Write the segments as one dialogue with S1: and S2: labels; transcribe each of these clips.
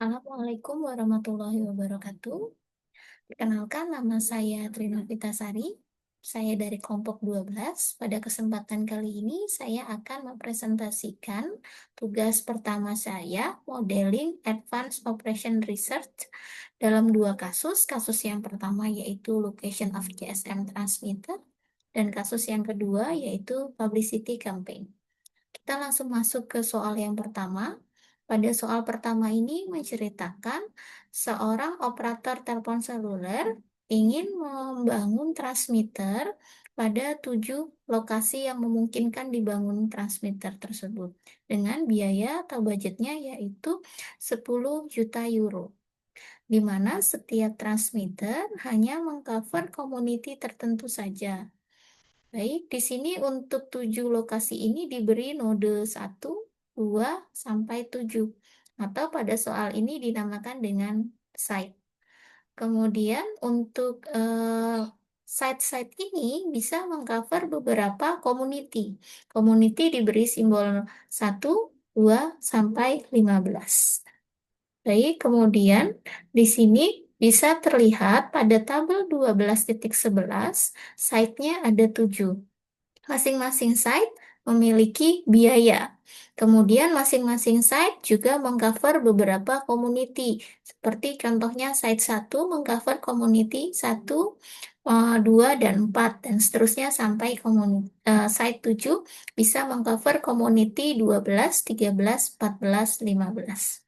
S1: Assalamualaikum warahmatullahi wabarakatuh. Perkenalkan, nama saya Trina Pitasari. Saya dari kelompok 12. Pada kesempatan kali ini, saya akan mempresentasikan tugas pertama saya, Modeling Advanced Operation Research, dalam dua kasus. Kasus yang pertama yaitu Location of GSM Transmitter, dan kasus yang kedua yaitu Publicity Campaign. Kita langsung masuk ke soal yang pertama. Pada soal pertama ini menceritakan seorang operator telepon seluler ingin membangun transmitter pada 7 lokasi yang memungkinkan dibangun transmitter tersebut dengan biaya atau budgetnya yaitu 10 juta euro, di mana setiap transmitter hanya mengcover community tertentu saja. Baik, di sini untuk 7 lokasi ini diberi node 1, 2, sampai 7. Atau pada soal ini dinamakan dengan site. Kemudian untuk site-site ini bisa mengcover beberapa community. Community diberi simbol 1, 2, sampai 15. Baik, kemudian di sini bisa terlihat pada tabel 12.11, site-nya ada 7. Masing-masing site memiliki biaya. Kemudian masing-masing site juga mengcover beberapa community. Seperti contohnya site 1 mengcover community 1, 2, dan 4, dan seterusnya sampai site 7 bisa mengcover community 12, 13, 14, 15.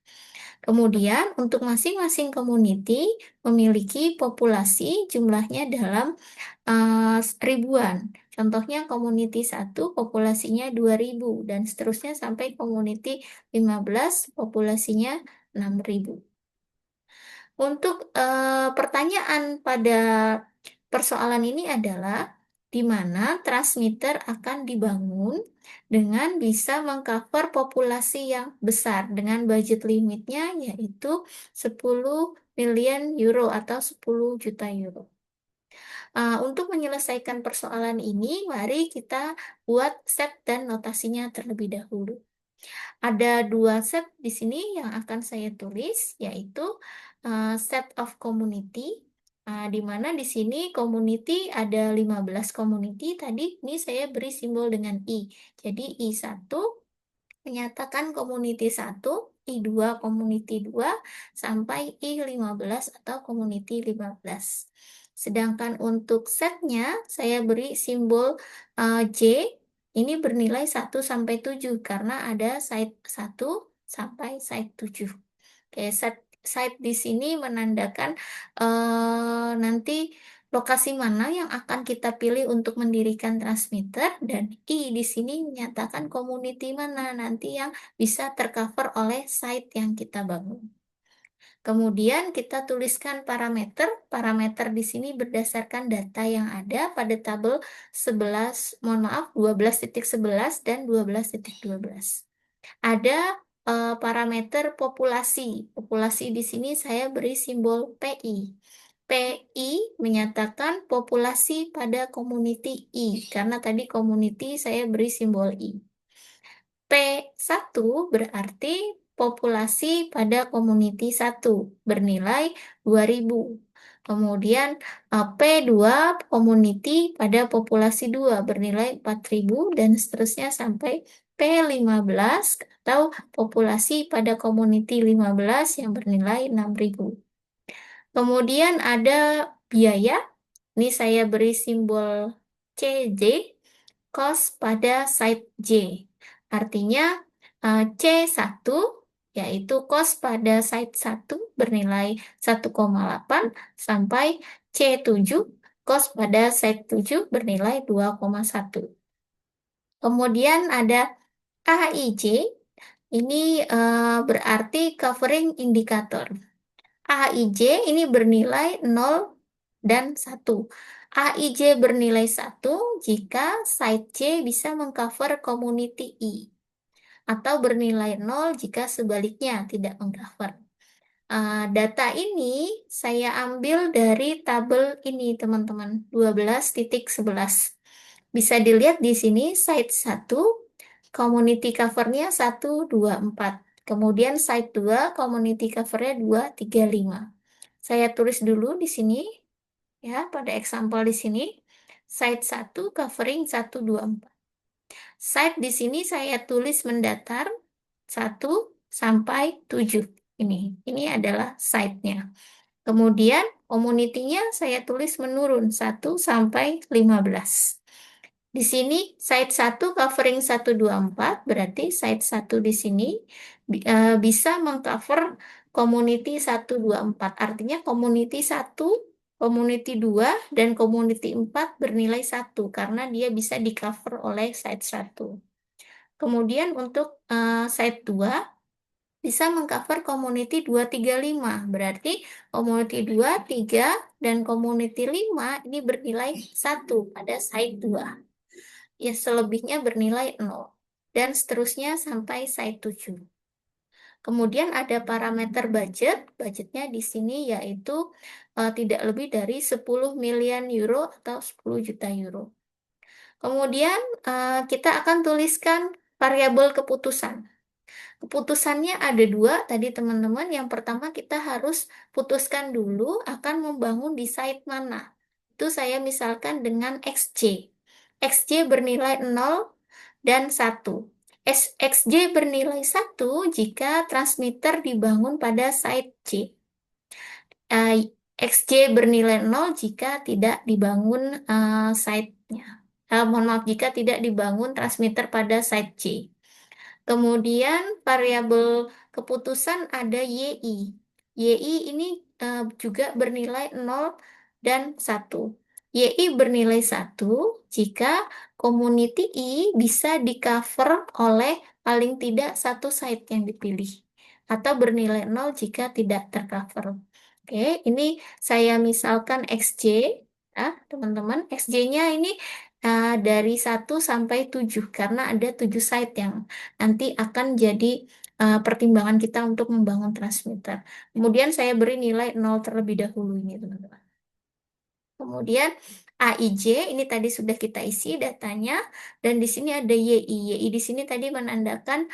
S1: Kemudian untuk masing-masing community memiliki populasi jumlahnya dalam ribuan. Contohnya community 1 populasinya 2000 dan seterusnya sampai community 15 populasinya 6000. Untuk pertanyaan pada persoalan ini adalah di mana transmitter akan dibangun dengan bisa mengcover populasi yang besar dengan budget limitnya yaitu 10 million euro atau 10 juta euro. Untuk menyelesaikan persoalan ini, mari kita buat set dan notasinya terlebih dahulu. Ada 2 set di sini yang akan saya tulis, yaitu set of community, di mana di sini community ada 15 community, tadi ini saya beri simbol dengan I. Jadi I1 menyatakan community 1, I2 community 2, sampai I15 atau community 15. Sedangkan untuk setnya saya beri simbol J, ini bernilai 1 sampai 7 karena ada site 1 sampai site 7. Oke, site di sini menandakan nanti lokasi mana yang akan kita pilih untuk mendirikan transmitter, dan I di sini menyatakan community mana nanti yang bisa tercover oleh site yang kita bangun. Kemudian kita tuliskan parameter. Parameter di sini berdasarkan data yang ada pada tabel 12.11 dan 12.12. Ada parameter populasi. Populasi di sini saya beri simbol PI. PI menyatakan populasi pada community I, karena tadi community saya beri simbol I. P1 berarti populasi pada community 1 bernilai 2000. Kemudian P2 community pada populasi 2 bernilai 4000 dan seterusnya sampai P15 atau populasi pada community 15 yang bernilai 6000. Kemudian ada biaya, ini saya beri simbol CJ, cost pada site J. Artinya C1 yaitu cost pada site 1 bernilai 1,8 sampai C7 cost pada site 7 bernilai 2,1. Kemudian ada AIJ, ini berarti covering indicator. AIJ ini bernilai 0 dan 1. AIJ bernilai 1 jika site J bisa mengcover community I, atau bernilai 0 jika sebaliknya tidak mengcover. Data ini saya ambil dari tabel ini teman-teman, 12.11. Bisa dilihat di sini site 1, community covernya 1, 2, 4. Kemudian site 2, community covernya 235. Saya tulis dulu di sini, ya, pada example di sini. Site 1 covering 124. Site di sini saya tulis mendatar 1 sampai 7. Ini adalah site-nya. Kemudian community-nya saya tulis menurun 1 sampai 15. Di sini site 1 covering 124, berarti site 1 di sini bisa mengcover community 124. Artinya community 1, community 2, dan community 4 bernilai 1 karena dia bisa di-cover oleh site 1. Kemudian untuk site 2 bisa mengcover community 235. Berarti community 2, 3, dan community 5 ini bernilai 1 pada site 2. Ya, selebihnya bernilai 0. Dan seterusnya sampai site 7. Kemudian ada parameter budget. Budgetnya di sini yaitu tidak lebih dari 10 miliar euro atau 10 juta euro. Kemudian kita akan tuliskan variabel keputusan. Keputusannya ada 2 tadi teman-teman. Yang pertama kita harus putuskan dulu akan membangun di site mana. Itu saya misalkan dengan XJ. XJ bernilai 0 dan 1. XJ bernilai 1 jika transmitter dibangun pada site J. XJ bernilai 0 jika tidak dibangun site-nya. Mohon maaf, jika tidak dibangun transmitter pada site J. Kemudian variabel keputusan ada YI. YI ini juga bernilai 0 dan 1. YI bernilai 1 jika community I bisa di-cover oleh paling tidak satu site yang dipilih. Atau bernilai 0 jika tidak tercover. Oke, ini saya misalkan XJ. Ya, teman-teman, XJ-nya ini dari 1 sampai 7 karena ada 7 site yang nanti akan jadi pertimbangan kita untuk membangun transmitter. Kemudian saya beri nilai 0 terlebih dahulu ini, teman-teman. Kemudian AIJ ini tadi sudah kita isi datanya, dan di sini ada YI. YI di sini tadi menandakan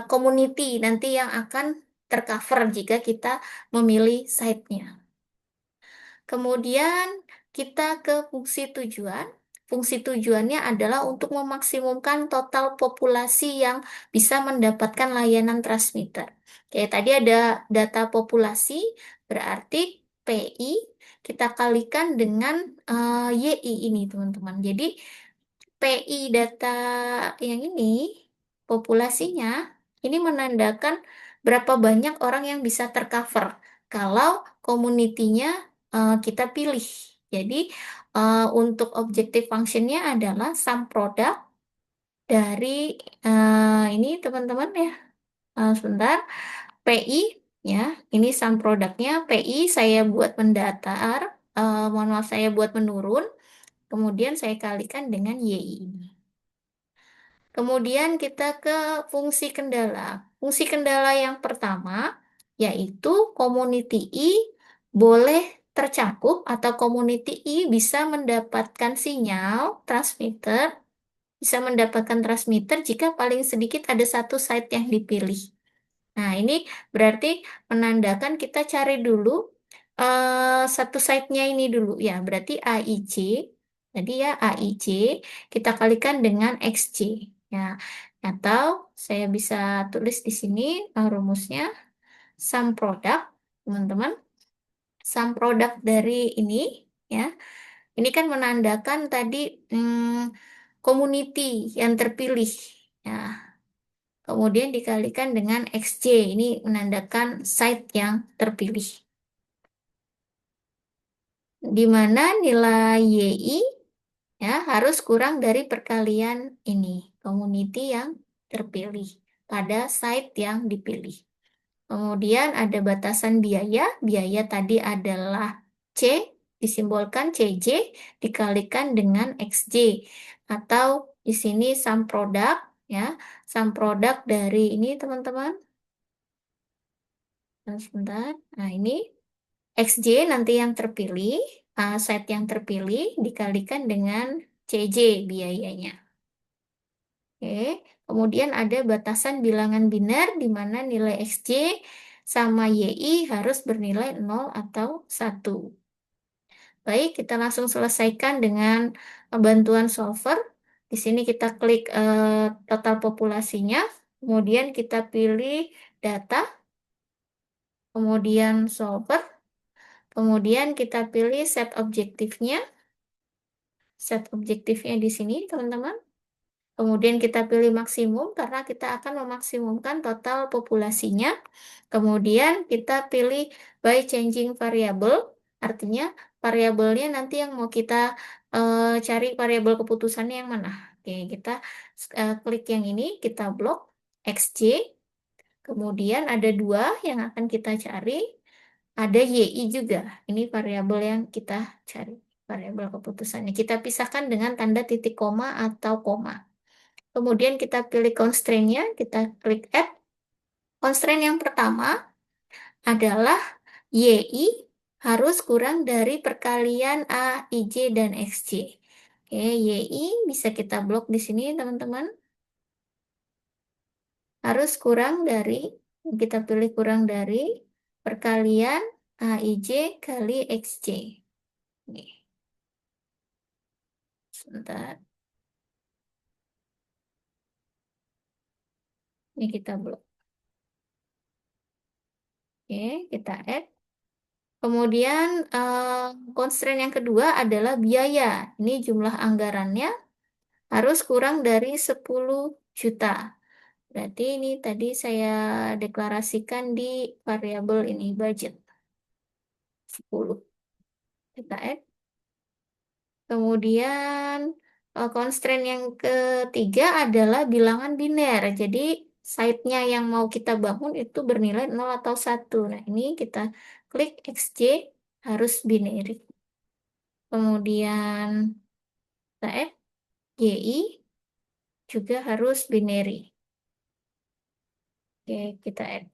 S1: community nanti yang akan tercover jika kita memilih site-nya. Kemudian kita ke fungsi tujuan. Fungsi tujuannya adalah untuk memaksimumkan total populasi yang bisa mendapatkan layanan transmitter. Oke, tadi ada data populasi, berarti PI kita kalikan dengan YI ini, teman-teman. Jadi PI data yang ini, populasinya, ini menandakan berapa banyak orang yang bisa tercover kalau komunitinya kita pilih. Jadi untuk objective functionnya adalah sum product dari ini teman-teman ya. Sebentar, PI ya, ini sum produknya. PI saya buat mendatar, mohon maaf saya buat menurun. Kemudian saya kalikan dengan YI ini. Kemudian kita ke fungsi kendala. Fungsi kendala yang pertama yaitu community I boleh tercakup atau community I bisa mendapatkan sinyal transmitter, bisa mendapatkan transmitter jika paling sedikit ada satu site yang dipilih. Nah, ini berarti menandakan kita cari dulu satu site-nya ini dulu ya. Berarti AIJ, tadi ya AIJ, kita kalikan dengan XJ. Ya, atau saya bisa tulis di sini rumusnya sum product, teman-teman. Sum product dari ini ya. Ini kan menandakan tadi community yang terpilih. Ya, kemudian dikalikan dengan XJ, ini menandakan site yang terpilih. Di mana nilai YI ya harus kurang dari perkalian ini, community yang terpilih pada site yang dipilih. Kemudian ada batasan biaya, biaya tadi adalah C, disimbolkan CJ, dikalikan dengan XJ. Atau di sini sum product, ya, sum product dari ini teman-teman. Sebentar, nah ini XJ nanti yang terpilih, site yang terpilih dikalikan dengan CJ biayanya. Oke, kemudian ada batasan bilangan biner di mana nilai XJ sama YI harus bernilai 0 atau 1. Baik, kita langsung selesaikan dengan bantuan solver. Di sini kita klik total populasinya, kemudian kita pilih data, kemudian solver, kemudian kita pilih set objektifnya. Set objektifnya di sini, teman-teman. Kemudian kita pilih maksimum karena kita akan memaksimumkan total populasinya. Kemudian kita pilih by changing variable, artinya variabelnya nanti yang mau kita cari variabel keputusannya yang mana. Oke, kita klik yang ini, kita blok XJ. Kemudian ada dua yang akan kita cari, ada YI juga. Ini variabel yang kita cari, variabel keputusannya. Kita pisahkan dengan tanda titik koma atau koma. Kemudian kita pilih constraint-nya, kita klik add. Constraint yang pertama adalah YI harus kurang dari perkalian A, IJ, dan XJ. Oke, YI bisa kita blok di sini, teman-teman. Harus kurang dari, kita pilih kurang dari perkalian AIJ kali XJ. Nih, sebentar. Ini kita blok. Oke, kita add. Kemudian constraint yang kedua adalah biaya. Ini jumlah anggarannya harus kurang dari 10 juta. Berarti ini tadi saya deklarasikan di variabel ini budget 10. Kita add. Kemudian constraint yang ketiga adalah bilangan biner. Jadi site-nya yang mau kita bangun itu bernilai 0 atau 1. Nah, ini kita klik XJ harus binary. Kemudian kita add YI juga harus binary. Oke, kita add.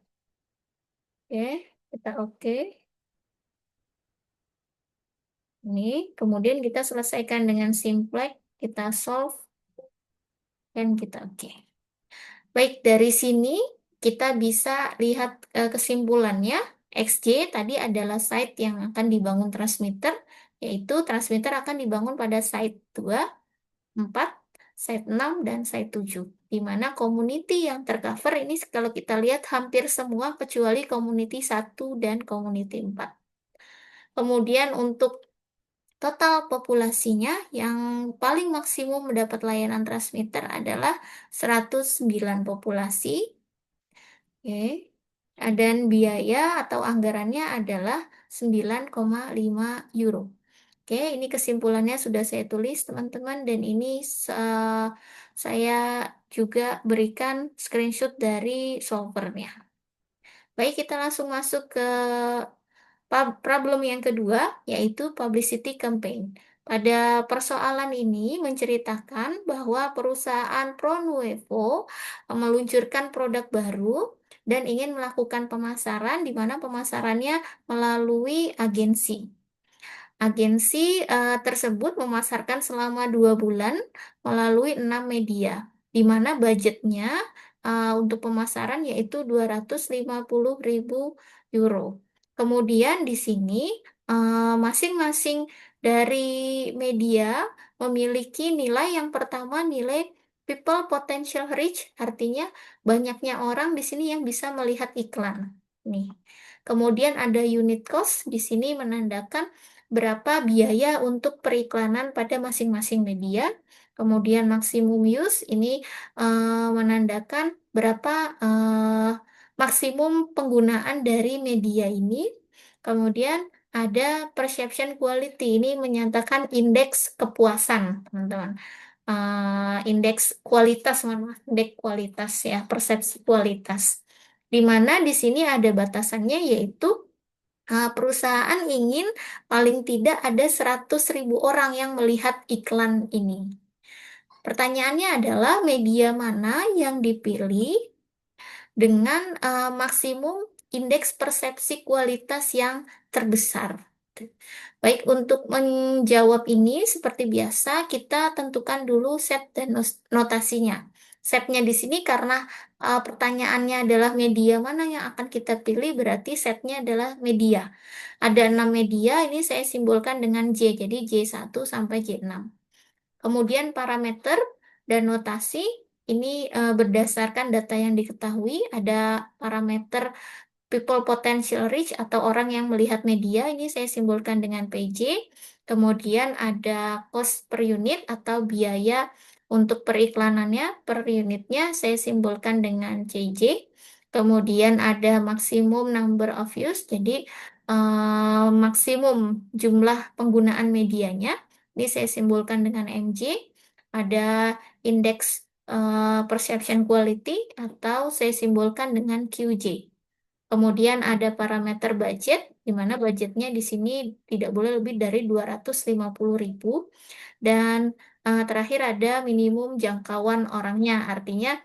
S1: Oke, kita oke. Ini, kemudian kita selesaikan dengan simplex, kita solve, dan kita oke. Baik, dari sini kita bisa lihat kesimpulannya. XJ tadi adalah site yang akan dibangun transmitter, yaitu transmitter akan dibangun pada site 2, 4, site 6, dan site 7. Di mana community yang tercover ini kalau kita lihat hampir semua kecuali community 1 dan community 4. Kemudian untuk total populasinya yang paling maksimum mendapat layanan transmitter adalah 109 populasi. Oke. Dan biaya atau anggarannya adalah 9,5 euro. Oke, ini kesimpulannya sudah saya tulis, teman-teman, dan ini saya juga berikan screenshot dari solvernya. Baik, kita langsung masuk ke problem yang kedua, yaitu publicity campaign. Pada persoalan ini menceritakan bahwa perusahaan ProNuevo meluncurkan produk baru dan ingin melakukan pemasaran, di mana pemasarannya melalui agensi. Agensi tersebut memasarkan selama 2 bulan melalui 6 media, di mana budgetnya untuk pemasaran yaitu 250.000 euro. Kemudian di sini masing-masing dari media memiliki nilai yang pertama, nilai people potential reach, artinya banyaknya orang di sini yang bisa melihat iklan. Nih. Kemudian ada unit cost, di sini menandakan berapa biaya untuk periklanan pada masing-masing media. Kemudian maksimum use ini menandakan berapa maksimum penggunaan dari media ini. Kemudian ada perception quality, ini menyatakan indeks kepuasan, teman-teman. Indeks kualitas, indeks kualitas ya, persepsi kualitas. Di mana di sini ada batasannya, yaitu perusahaan ingin paling tidak ada 100.000 orang yang melihat iklan ini. Pertanyaannya adalah media mana yang dipilih dengan maksimum indeks persepsi kualitas yang terbesar. Baik, untuk menjawab ini seperti biasa kita tentukan dulu set dan notasinya. setnya di sini karena pertanyaannya adalah media mana yang akan kita pilih, berarti setnya adalah media. Ada 6 media, ini saya simbolkan dengan J, jadi J1 sampai J6. Kemudian parameter dan notasi, ini berdasarkan data yang diketahui, ada parameter people potential reach atau orang yang melihat media, ini saya simbolkan dengan PJ. Kemudian ada cost per unit atau biaya untuk periklanannya per unitnya, saya simbolkan dengan CJ. Kemudian ada maksimum number of use, jadi maksimum jumlah penggunaan medianya, ini saya simbolkan dengan MJ. Ada indeks perception quality atau saya simbolkan dengan QJ. Kemudian ada parameter budget, di mana budgetnya di sini tidak boleh lebih dari 250.000. Dan terakhir ada minimum jangkauan orangnya, artinya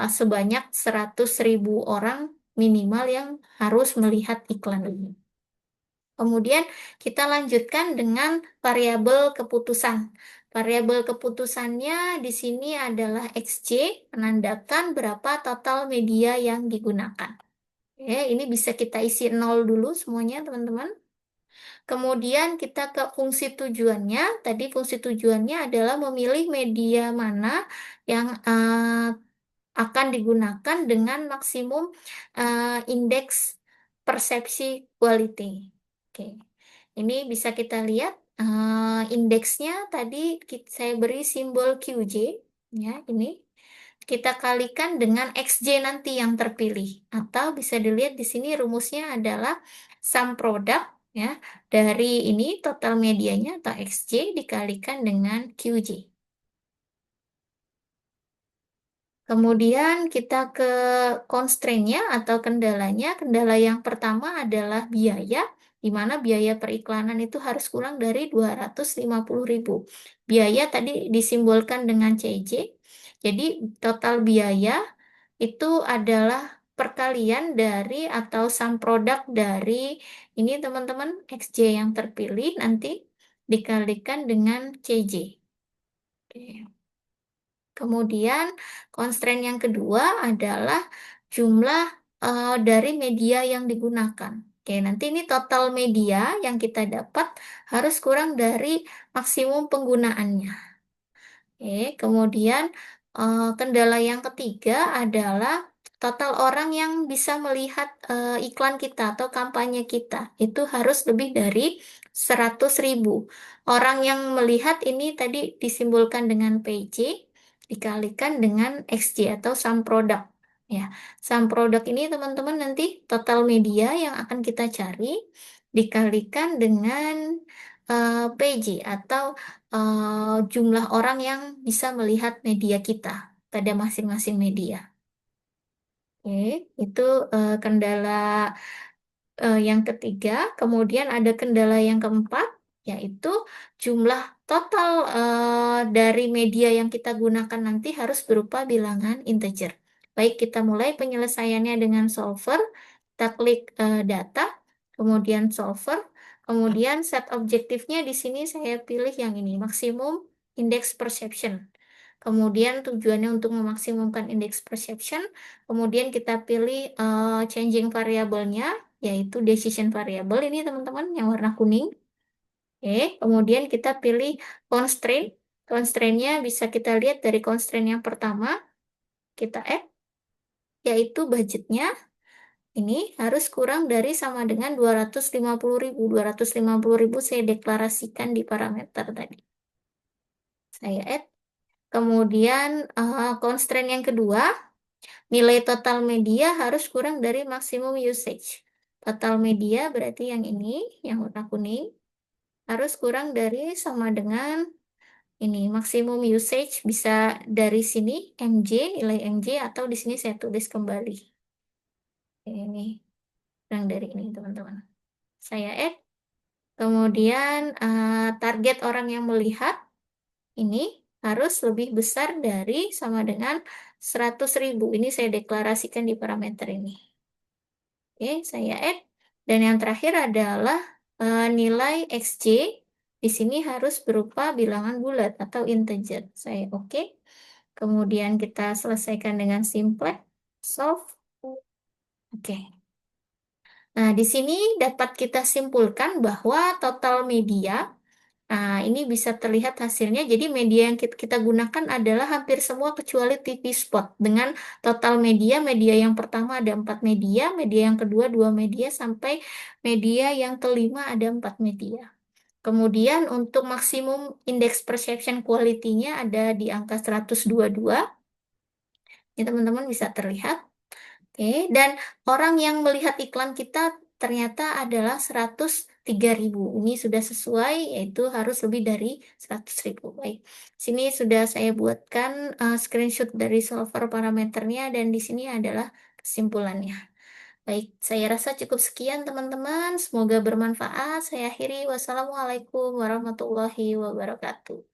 S1: sebanyak 100.000 orang minimal yang harus melihat iklan ini. Kemudian kita lanjutkan dengan variabel keputusan. Variabel keputusannya di sini adalah XJ, menandakan berapa total media yang digunakan. Oke, ini bisa kita isi 0 dulu semuanya, teman-teman. Kemudian kita ke fungsi tujuannya. Tadi fungsi tujuannya adalah memilih media mana yang akan digunakan dengan maksimum indeks persepsi quality. Oke, ini bisa kita lihat indeksnya tadi saya beri simbol QJ, ya ini kita kalikan dengan XJ nanti yang terpilih, atau bisa dilihat di sini rumusnya adalah sum product ya dari ini total medianya atau XJ dikalikan dengan QJ. Kemudian kita ke constraint-nya atau kendalanya. Kendala yang pertama adalah biaya, di mana biaya periklanan itu harus kurang dari 250.000. Biaya tadi disimbolkan dengan CJ. Jadi total biaya itu adalah perkalian dari atau sum product dari ini teman-teman XJ yang terpilih nanti dikalikan dengan CJ. Oke. Kemudian constraint yang kedua adalah jumlah dari media yang digunakan. Oke, nanti ini total media yang kita dapat harus kurang dari maksimum penggunaannya. Oke, kemudian kendala yang ketiga adalah total orang yang bisa melihat iklan kita atau kampanye kita. Itu harus lebih dari 100.000. Orang yang melihat ini tadi disimbolkan dengan PJ, dikalikan dengan XJ atau sum product. Ya, sum product ini teman-teman nanti total media yang akan kita cari dikalikan dengan PJ atau jumlah orang yang bisa melihat media kita pada masing-masing media. Oke, itu kendala yang ketiga. Kemudian ada kendala yang keempat, yaitu jumlah total dari media yang kita gunakan nanti harus berupa bilangan integer. Baik, kita mulai penyelesaiannya dengan solver, kita klik data, kemudian solver, kemudian set objektifnya di sini saya pilih yang ini, maksimum index perception. Kemudian tujuannya untuk memaksimumkan index perception, kemudian kita pilih changing variabelnya, yaitu decision variable ini teman-teman yang warna kuning. Oke, kemudian kita pilih constraint. Constraint-nya bisa kita lihat dari constraint yang pertama, kita add, yaitu budgetnya. Ini harus kurang dari sama dengan 250.000. 250.000 saya deklarasikan di parameter tadi. Saya add. Kemudian constraint yang kedua, nilai total media harus kurang dari maksimum usage. Total media berarti yang ini, yang warna kuning, harus kurang dari sama dengan ini, maksimum usage bisa dari sini, MJ, nilai MJ, atau di sini saya tulis kembali. Ini, kurang dari ini teman-teman. Saya add, kemudian target orang yang melihat, ini harus lebih besar dari sama dengan 100.000. Ini saya deklarasikan di parameter ini. Oke, saya add. Dan yang terakhir adalah nilai XJ. Di sini harus berupa bilangan bulat atau integer. Saya oke. Kemudian kita selesaikan dengan simplex, solve. Oke. Nah, di sini dapat kita simpulkan bahwa total media, nah ini bisa terlihat hasilnya. Jadi media yang kita gunakan adalah hampir semua kecuali TV spot. Dengan total media, media yang pertama ada 4 media yang kedua 2 media, sampai media yang kelima ada 4 media. Kemudian untuk maksimum indeks perception quality-nya ada di angka 122. Ini teman-teman bisa terlihat. Oke, dan orang yang melihat iklan kita ternyata adalah 103.000. Ini sudah sesuai, yaitu harus lebih dari 100.000. Baik, sini sudah saya buatkan screenshot dari solver parameternya, dan di sini adalah kesimpulannya. Baik, saya rasa cukup sekian teman-teman. Semoga bermanfaat. Saya akhiri. Wassalamualaikum warahmatullahi wabarakatuh.